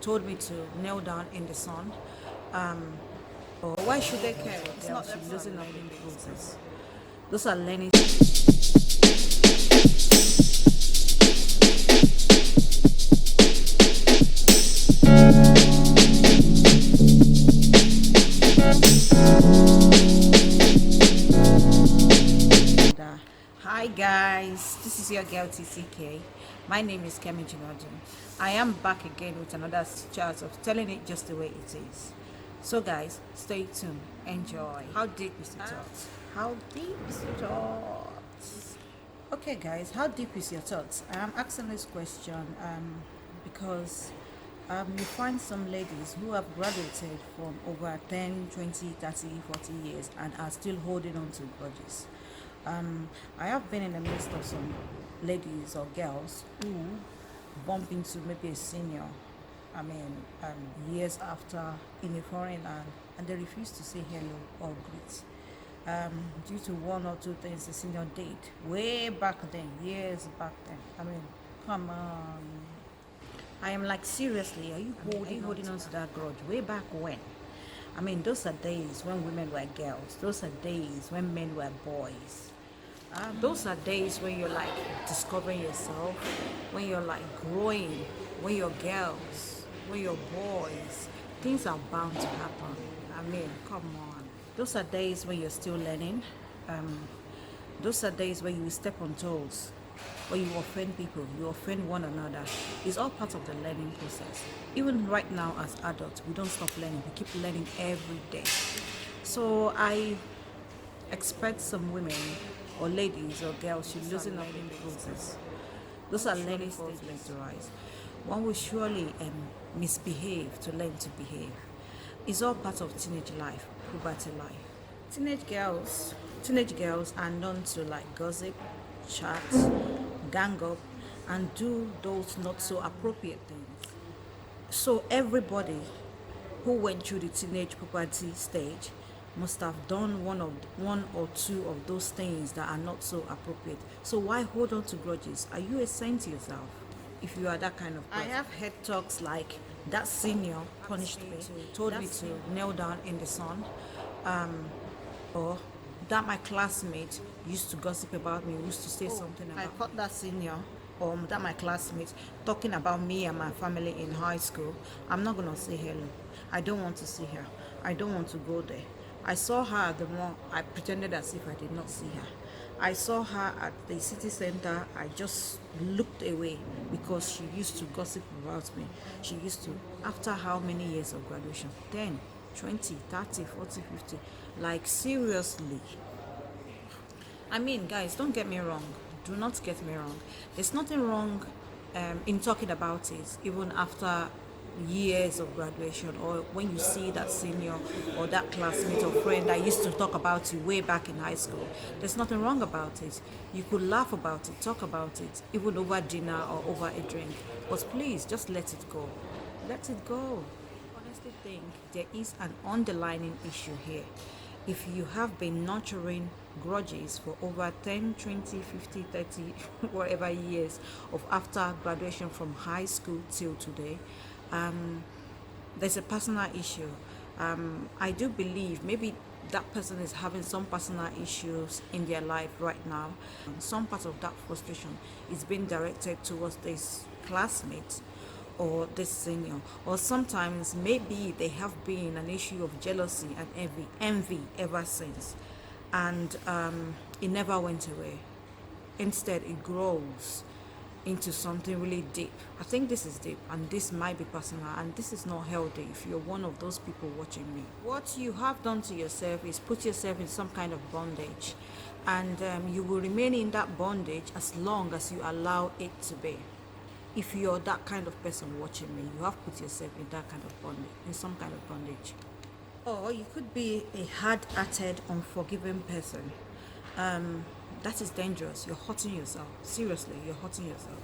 told me to kneel down in the sun. Or why should they care? It's not them losing up in the process. Those are learning. Hi guys, this is your girl TCK. My name is Ttkjinadu. I am back again with another chance of telling it just the way it is. So guys, stay tuned, enjoy. How deep is the thoughts? How deep is the thoughts? Okay guys, how deep is your thoughts? I am asking this question because you find some ladies who have graduated from over 10, 20, 30, 40 years and are still holding on to grudges. I have been in the midst of some ladies or girls who bump into maybe a senior, years after in a foreign land, and they refuse to say hello or greet. Due to one or two things the senior did way back then, years back then. Come on. I am like, seriously, are you holding on to that grudge way back when? Those are days when women were girls. Those are days when men were boys. Those are days when you're like discovering yourself, when you're like growing, when you're girls, when you're boys. Things are bound to happen. Come on. Those are days when you're still learning. Those are days when you step on toes, when you offend people, you offend one another. It's all part of the learning process. Even right now as adults, we don't stop learning. We keep learning every day. So I expect some women or ladies or girls should loosen up in the process. Those are learning stages to rise. One will surely misbehave to learn to behave. It's all part of teenage life, puberty life. Teenage girls are known to like gossip, chat, gang up, and do those not so appropriate things. So everybody who went through the teenage puberty stage must have done one or two of those things that are not so appropriate. So why hold on to grudges? Are you a saint to yourself if you are that kind of person? I have heard talks like that senior punished me, told me to kneel down in the sun, or that my classmate used to gossip about me, used to say something about I caught that senior or that my classmate talking about me and my family in high school. I'm not going to say hello. I don't want to see her. I don't want to go there. I saw her at the mall. I pretended as if I did not see her. I saw her at the city center. I just looked away because she used to gossip about me. She used to, after how many years of graduation? 10, 20, 30, 40, 50. Like, seriously. Guys, don't get me wrong. Do not get me wrong. There's nothing wrong in talking about it, even after years of graduation, or when you see that senior or that classmate or friend that used to talk about you way back in high school. There's nothing wrong about it. You could laugh about it, talk about it, even over dinner or over a drink. But please, just let it go. Let it go. I honestly think there is an underlying issue here. If you have been nurturing grudges for over 10, 20, 50, 30, whatever years of after graduation from high school till today, there's a personal issue. I do believe maybe that person is having some personal issues in their life right now. Some part of that frustration is being directed towards this classmate or this senior, or sometimes maybe they have been an issue of jealousy and envy ever since, and it never went away. Instead, it grows into something really deep. I think this is deep, and this might be personal, and this is not healthy if you're one of those people watching me. What you have done to yourself is put yourself in some kind of bondage, and you will remain in that bondage as long as you allow it to be. If you're that kind of person watching me, you have put yourself in that kind of bondage, in some kind of bondage. Or you could be a hard-hearted, unforgiving person. That is dangerous. You're hurting yourself. Seriously, you're hurting yourself.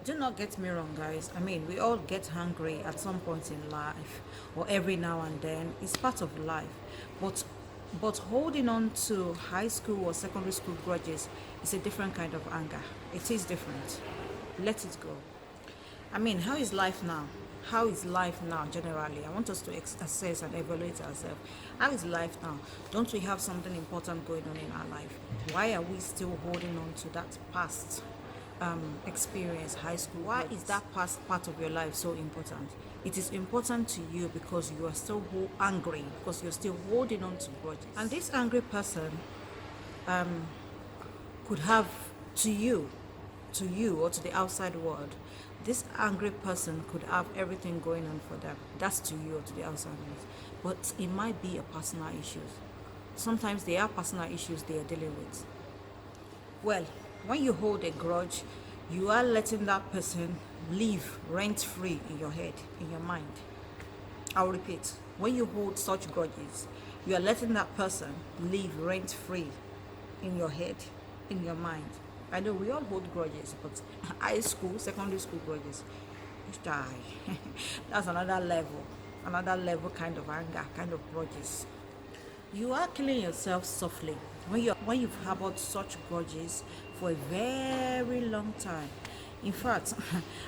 Do not get me wrong, guys. We all get hungry at some point in life, or every now and then. It's part of life. But holding on to high school or secondary school grudges is a different kind of anger. It is different. Let it go. How is life now? How is life now generally? I want us to assess and evaluate ourselves. How is life now? Don't we have something important going on in our life? Why are we still holding on to that past experience, high school? Why is that past part of your life so important? It is important to you because you are still angry, because you're still holding on to grudges. And this angry person could have to you, or to the outside world, this angry person could have everything going on for them. That's to you or to the outside world. But it might be a personal issue. Sometimes they are personal issues they are dealing with. Well, when you hold a grudge, you are letting that person live rent-free in your head, in your mind. I'll repeat, when you hold such grudges, you are letting that person live rent-free in your head, in your mind. I know we all hold grudges, but high school, secondary school grudges, that's another level kind of anger, kind of grudges. You are killing yourself softly when you've harbored such grudges for a very long time. In fact,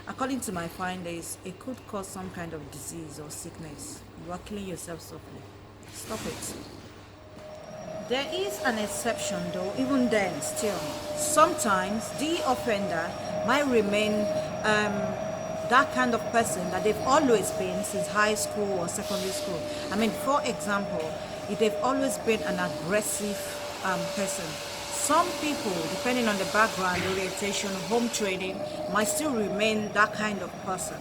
according to my findings, it could cause some kind of disease or sickness. You are killing yourself softly. Stop it. There is an exception though, even then still. Sometimes the offender might remain that kind of person that they've always been since high school or secondary school. I mean, for example, if they've always been an aggressive person, some people, depending on the background, orientation, home training, might still remain that kind of person.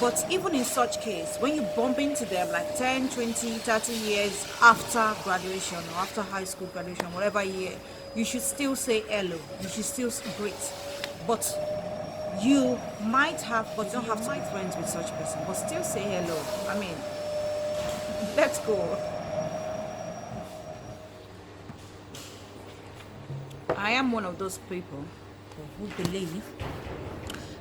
But even in such case, when you bump into them like 10, 20, 30 years after graduation or after high school graduation, whatever year, you should still say hello. You should still greet. But you might have, but you don't have to be friends with such person, but still say hello. I mean, let's go. I am one of those people who believe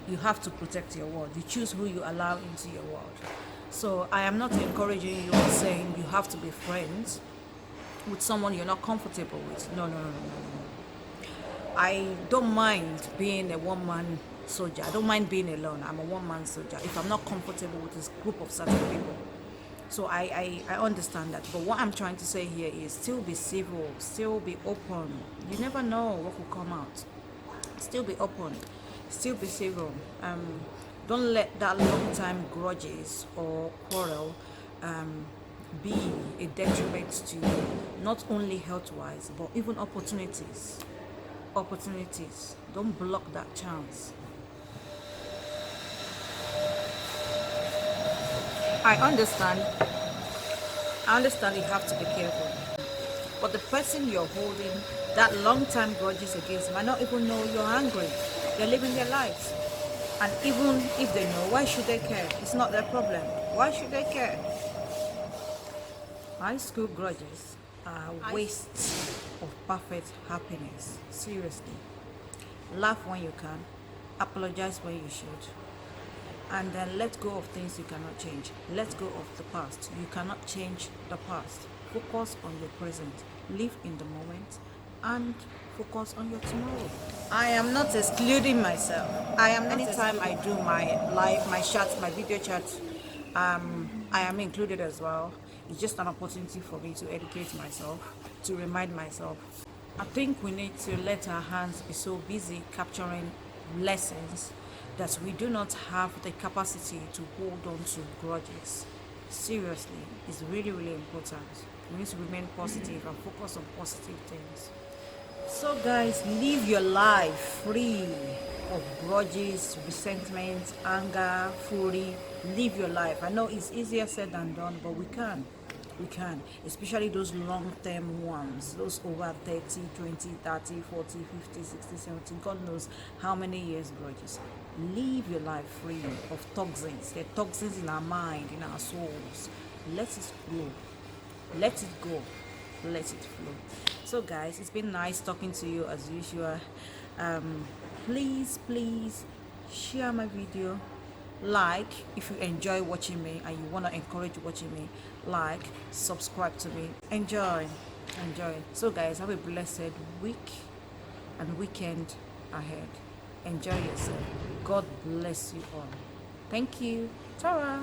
you have to protect your world. You choose who you allow into your world. So I am not encouraging you or saying you have to be friends with someone you're not comfortable with. No. I don't mind being a one-man soldier. I don't mind being alone. I'm a one-man soldier if I'm not comfortable with this group of certain people. So I understand that. But what I'm trying to say here is still be civil, still be open. You never know what will come out. Still be open, still be civil. Don't let that long time grudges or quarrel be a detriment to you, not only health-wise, but even opportunities. Don't block that chance. I understand you have to be careful. But the person you're holding that long-time grudges against might not even know you're angry. They're living their lives. And even if they know, why should they care? It's not their problem. Why should they care? High school grudges are wastes of perfect happiness. Seriously. Laugh when you can. Apologize when you should. And then let go of things you cannot change. Let go of the past. You cannot change the past. Focus on your present. Live in the moment and focus on your tomorrow. I am not excluding myself. Anytime I do my live, my chats, my video chats, I am included as well. It's just an opportunity for me to educate myself, to remind myself. I think we need to let our hands be so busy capturing lessons that we do not have the capacity to hold on to grudges. Seriously, it's really, really important. We need to remain positive and focus on positive things. So guys, live your life free of grudges, resentment, anger, fury. Live your life. I know it's easier said than done, but we can, especially those long-term ones, those over 30, 20, 30, 40, 50, 60, 70, God knows how many years grudges. Live your life free of toxins. There are toxins in our mind, in our souls. Let it grow. Let it go. Let it flow. So guys, it's been nice talking to you as usual. Please share my video, like if you enjoy watching me and you want to encourage watching me, like, subscribe to me. Enjoy. So guys, have a blessed week and weekend ahead. Enjoy yourself. God bless you all. Thank you. Ta-ra.